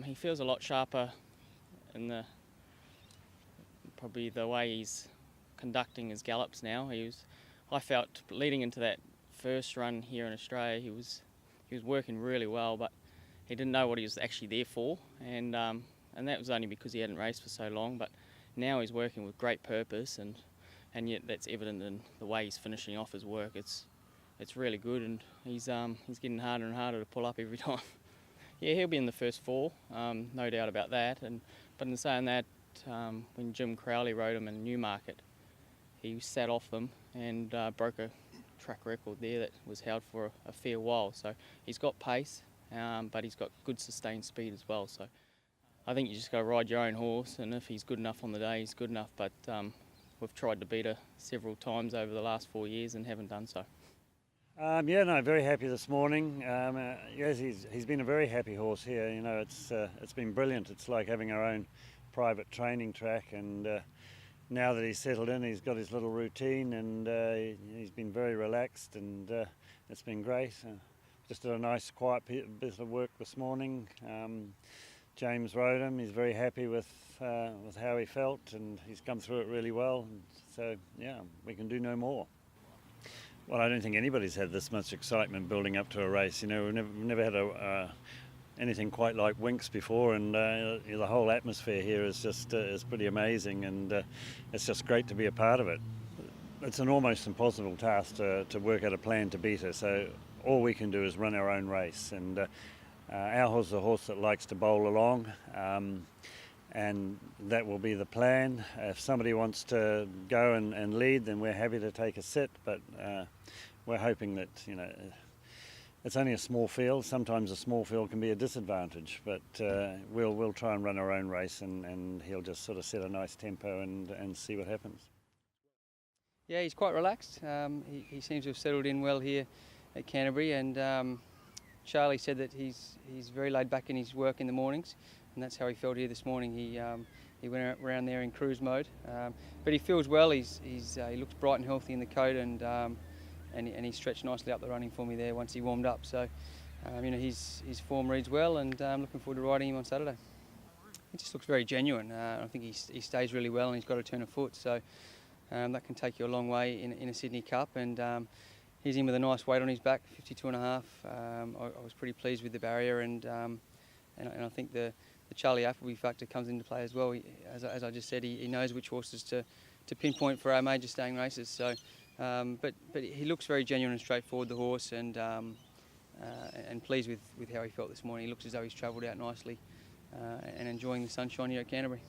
He feels a lot sharper in probably the way he's conducting his gallops now. I felt leading into that first run here in Australia, he was working really well, but he didn't know what he was actually there for, and that was only because he hadn't raced for so long. But now he's working with great purpose, and yet that's evident in the way he's finishing off his work. It's really good, and he's getting harder and harder to pull up every time. Yeah, he'll be in the first four, no doubt about that. But in saying that, when Jim Crowley rode him in Newmarket, he sat off them and broke a track record there that was held for a fair while. So he's got pace, but he's got good sustained speed as well. So I think you just got to ride your own horse, and if he's good enough on the day, he's good enough. But we've tried to beat her several times over the last 4 years and haven't done so. Very happy this morning. Yes, he's been a very happy horse here. You know, it's been brilliant. It's like having our own private training track, and now that he's settled in, he's got his little routine, and he's been very relaxed, and it's been great. Just did a nice quiet bit of work this morning. James rode him. He's very happy with how he felt, and he's come through it really well. And so yeah, we can do no more. Well, I don't think anybody's had this much excitement building up to a race. You know, we've never had anything quite like Winx before, and the whole atmosphere here is just is pretty amazing, and it's just great to be a part of it. It's an almost impossible task to work out a plan to beat her, so all we can do is run our own race, and our horse is a horse that likes to bowl along, and that will be the plan. If somebody wants to go and lead, then we're happy to take a sit, but we're hoping that, you know, it's only a small field. Sometimes a small field can be a disadvantage, but we'll try and run our own race, and he'll just sort of set a nice tempo and see what happens. Yeah, he's quite relaxed. He seems to have settled in well here at Canterbury, and Charlie said that he's very laid back in his work in the mornings, and that's how he felt here this morning. He went around there in cruise mode, but he feels well. He looks bright and healthy in the coat, and he stretched nicely up the running for me there once he warmed up. So you know, his form reads well, and I'm looking forward to riding him on Saturday. He just looks very genuine. I think he stays really well, and he's got a turn of foot, so that can take you a long way in a Sydney Cup. And he's in with a nice weight on his back, 52.5. I was pretty pleased with the barrier, and I think the Charlie Appleby factor comes into play as well. As I just said, he knows which horses to pinpoint for our major staying races. So, but he looks very genuine and straightforward, the horse, and pleased with how he felt this morning. He looks as though he's travelled out nicely and enjoying the sunshine here at Canterbury.